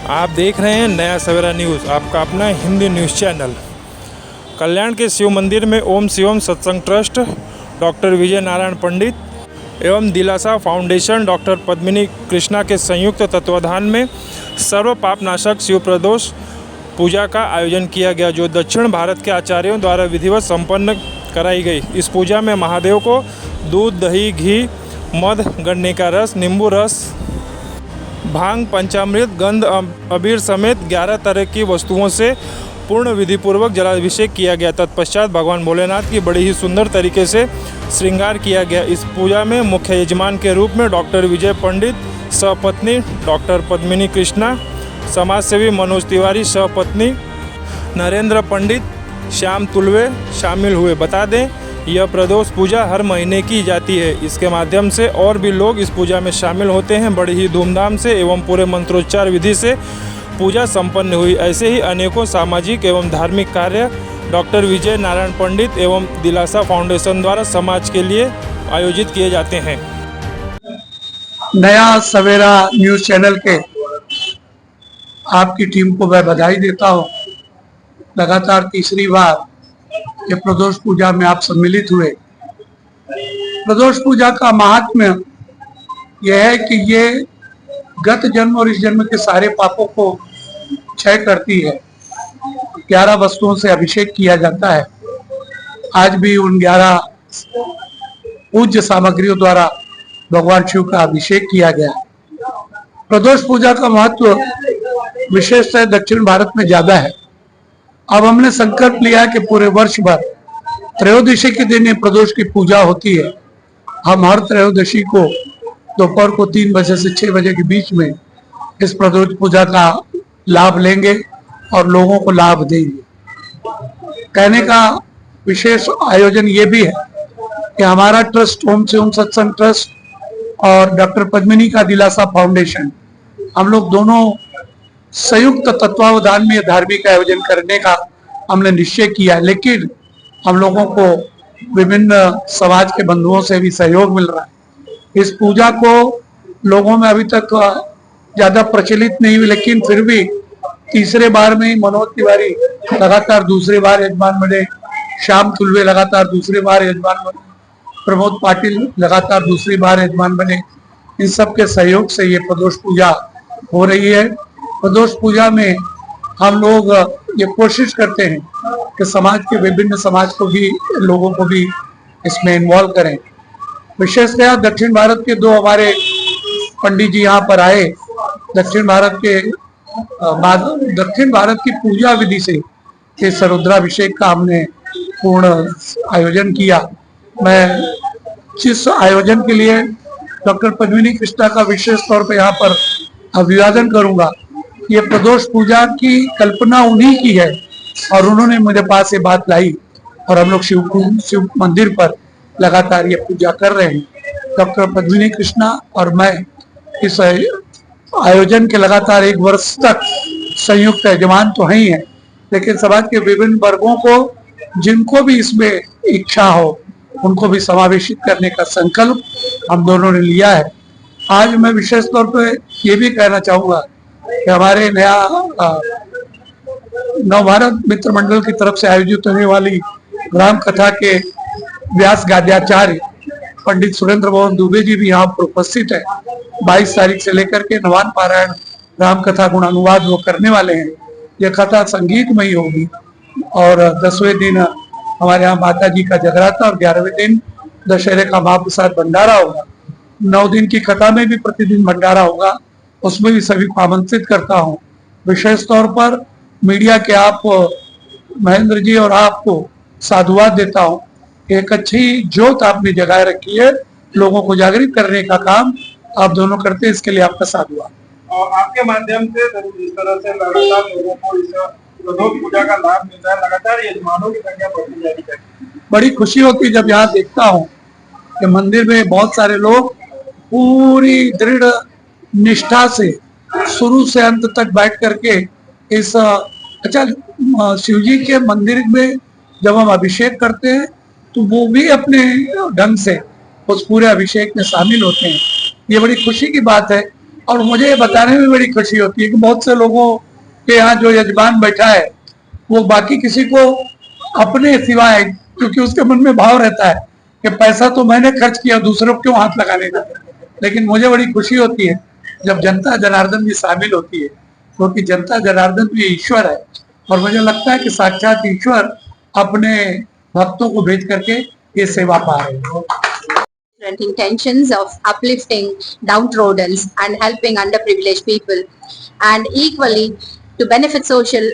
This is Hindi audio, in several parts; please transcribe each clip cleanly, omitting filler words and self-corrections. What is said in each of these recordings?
आप देख रहे हैं नया सवेरा न्यूज़, आपका अपना हिंदी न्यूज़ चैनल। कल्याण के शिव मंदिर में ओम शिवम सत्संग ट्रस्ट, डॉक्टर विजय नारायण पंडित एवं दिलासा फाउंडेशन, डॉक्टर पद्मिनी कृष्णा के संयुक्त तत्वाधान में सर्व पापनाशक शिव प्रदोष पूजा का आयोजन किया गया, जो दक्षिण भारत के आचार्यों द्वारा विधिवत संपन्न कराई गई। इस पूजा में महादेव को दूध, दही, घी, मध, गन्ने का रस, नींबू रस, भांग, पंचामृत, गंध, अबीर समेत 11 तरह की वस्तुओं से पूर्ण विधिपूर्वक जलाभिषेक किया गया। तत्पश्चात भगवान भोलेनाथ की बड़ी ही सुंदर तरीके से श्रृंगार किया गया। इस पूजा में मुख्य यजमान के रूप में डॉक्टर विजय पंडित, सपत्नी डॉक्टर पद्मिनी कृष्णा, समाजसेवी मनोज तिवारी, सपत्नी नरेंद्र पंडित, श्याम तुलवे शामिल हुए। बता दें, यह प्रदोष पूजा हर महीने की जाती है। इसके माध्यम से और भी लोग इस पूजा में शामिल होते हैं। बड़ी ही धूमधाम से एवं पूरे मंत्रोच्चार विधि से पूजा संपन्न हुई। ऐसे ही अनेकों सामाजिक एवं धार्मिक कार्य डॉक्टर विजय नारायण पंडित एवं दिलासा फाउंडेशन द्वारा समाज के लिए आयोजित किए जाते हैं। नया सवेरा न्यूज़ चैनल के आपकी टीम को मैं बधाई देता हूँ। लगातार तीसरी बार ये प्रदोष पूजा में आप सम्मिलित हुए। प्रदोष पूजा का महात्म्य यह है कि ये गत जन्म और इस जन्म के सारे पापों को क्षय करती है। 11 वस्तुओं से अभिषेक किया जाता है। आज भी उन 11 पूज्य सामग्रियों द्वारा भगवान शिव का अभिषेक किया गया। प्रदोष पूजा का महत्व विशेषतः दक्षिण भारत में ज्यादा है। अब हमने संकल्प लिया कि पूरे वर्ष भर त्रयोदशी के दिन ये प्रदोष की पूजा होती है। हम हर त्रयोदशी को दोपहर को 3 बजे से 6 बजे के बीच में इस प्रदोष पूजा का लाभ लेंगे और लोगों को लाभ देंगे। कहने का विशेष आयोजन ये भी है कि हमारा ट्रस्ट ओम शिवम सत्संग ट्रस्ट और डॉक्टर पद्मिनी का दिलासा फाउंडेशन, हम लोग दोनों संयुक्त तत्वावधान में धार्मिक आयोजन करने का हमने निश्चय किया है। लेकिन हम लोगों को विभिन्न समाज के बंधुओं से भी सहयोग मिल रहा है। इस पूजा को लोगों में अभी तक ज्यादा प्रचलित नहीं हुई, लेकिन फिर भी तीसरे बार में ही मनोज तिवारी लगातार दूसरी बार यजमान बने, श्याम तुलवे लगातार दूसरी बार यजमान बने, प्रमोद पाटिल लगातार दूसरी बार यजमान बने। इन सब के सहयोग से ये प्रदोष पूजा हो रही है। प्रदोष पूजा में हम लोग ये कोशिश करते हैं कि समाज के विभिन्न समाज को भी, लोगों को भी इसमें इन्वॉल्व करें। विशेषतः दक्षिण भारत के 2 हमारे पंडित जी यहाँ पर आए। दक्षिण भारत की पूजा विधि से इस रुद्राभिषेक का हमने पूर्ण आयोजन किया। मैं जिस आयोजन के लिए डॉक्टर पद्मिनी कृष्णा का विशेष तौर पर यहाँ पर अभिवादन करूंगा, ये प्रदोष पूजा की कल्पना उन्हीं की है और उन्होंने मेरे पास ये बात लाई और हम लोग शिव मंदिर पर लगातार ये पूजा कर रहे हैं। डॉक्टर पद्मिनी कृष्णा और मैं इस आयोजन के लगातार 1 वर्ष तक संयुक्त यजमान तो ही है, लेकिन समाज के विभिन्न वर्गों को जिनको भी इसमें इच्छा हो उनको भी समावेशित करने का संकल्प हम दोनों ने लिया है। आज मैं विशेष तौर पर ये भी कहना चाहूंगा कि हमारे नया नवभारत मित्र मंडल की तरफ से आयोजित होने वाली राम कथा के व्यास गाद्याचार्य पंडित सुरेंद्र मोहन दुबे जी भी यहाँ पर उपस्थित है। 22 तारीख से लेकर के नवान पारायण राम कथा गुणानुवाद वो करने वाले हैं। यह कथा संगीतमयी होगी और 10वें दिन हमारे यहाँ माता जी का जगराता और 11वें दिन दशहरे का महाप्रसाद भंडारा होगा। 9 दिन की कथा में भी प्रतिदिन भंडारा होगा, उसमें भी सभी को आमंत्रित करता हूँ। विशेष तौर पर मीडिया के आप महेंद्र जी और आपको साधुवाद देता हूँ। एक अच्छी ज्योत आपने जगाए रखी है, लोगों को जागृत करने का काम आप दोनों करते हैं, इसके लिए आपका साधुवाद। और आपके माध्यम से इस तरह से लगातार लोगों को इस प्रदोष पूजा का लाभ मिल रहा है, लगातार यजमानों की संख्या बढ़ती जा रही है। बड़ी खुशी होती है जब यहाँ देखता हूँ कि मंदिर में बहुत सारे लोग पूरी दृढ़ निष्ठा से शुरू से अंत तक बैठ करके इस शिव जी के मंदिर में जब हम अभिषेक करते हैं तो वो भी अपने ढंग से उस पूरे अभिषेक में शामिल होते हैं। ये बड़ी खुशी की बात है और मुझे ये बताने में बड़ी खुशी होती है कि बहुत से लोगों के यहाँ जो यजमान बैठा है वो बाकी किसी को अपने सिवाय, क्योंकि उसके मन में भाव रहता है कि पैसा तो मैंने खर्च किया, दूसरों को क्यों हाथ लगाने का। लेकिन मुझे बड़ी खुशी होती है जब जनता जनार्दन भी शामिल होती है, क्योंकि जनता जनार्दन भी ईश्वर है और मुझे लगता है कि साक्षात ईश्वर अपने भक्तों को भेज करके ये सेवा पा रहे हैं। Different intentions of uplifting downtrodden and helping underprivileged people, and equally to benefit social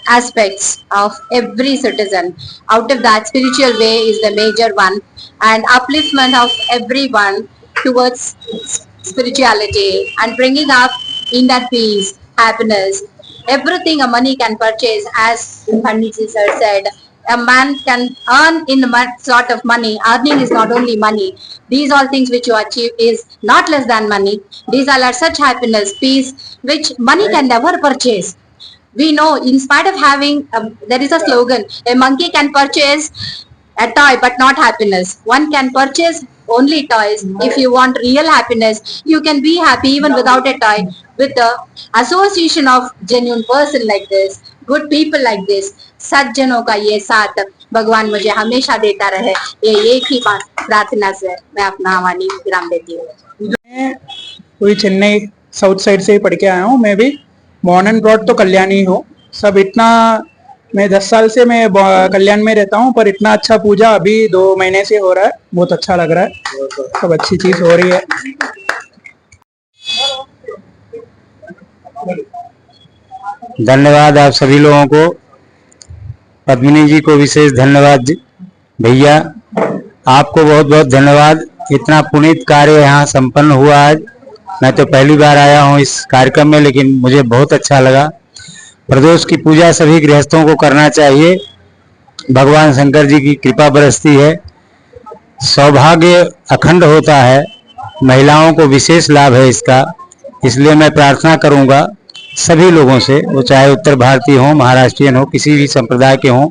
aspects of every citizen. Out of that, spiritual way is the major one, and upliftment of everyone towards spirituality and bringing up inner peace, happiness, everything a money can purchase. As Panditji sir said, a man can earn in sort of money. Earning is not only money. These all things which you achieve is not less than money. These all are such happiness, peace, which money can never purchase. We know, in spite of having, there is a slogan, a monkey can purchase a toy but not happiness. One can purchase only toys. If you want real happiness, you can be happy even without a toy. With the association of genuine person like this, good people like this, सज्जनों का ये साथ भगवान मुझे हमेशा देता रहे, ये एक ही प्रार्थना से मैं अपना वाणी विराम देती हूँ। मैं वही चेन्नई साउथ साइड से ही पढ़ के आया हूँ। मैं भी बॉर्न एंड ब्रॉड तो कल्याणी हूँ। सब इतना, मैं 10 साल से मैं कल्याण में रहता हूँ, पर इतना अच्छा पूजा अभी 2 महीने से हो रहा है। बहुत अच्छा लग रहा है, सब अच्छी चीज हो रही है। धन्यवाद आप सभी लोगों को, पद्मिनी जी को विशेष धन्यवाद भैया, आपको बहुत बहुत धन्यवाद। इतना पुनीत कार्य यहाँ संपन्न हुआ आज। मैं तो पहली बार आया हूँ इस कार्यक्रम में, लेकिन मुझे बहुत अच्छा लगा। प्रदोष की पूजा सभी गृहस्थों को करना चाहिए। भगवान शंकर जी की कृपा बरसती है, सौभाग्य अखंड होता है, महिलाओं को विशेष लाभ है इसका। इसलिए मैं प्रार्थना करूंगा सभी लोगों से, वो चाहे उत्तर भारतीय हो, महाराष्ट्रियन हो, किसी भी संप्रदाय के हों,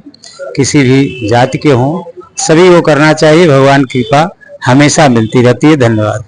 किसी भी जाति के हों, सभी को करना चाहिए। भगवान की कृपा हमेशा मिलती रहती है। धन्यवाद।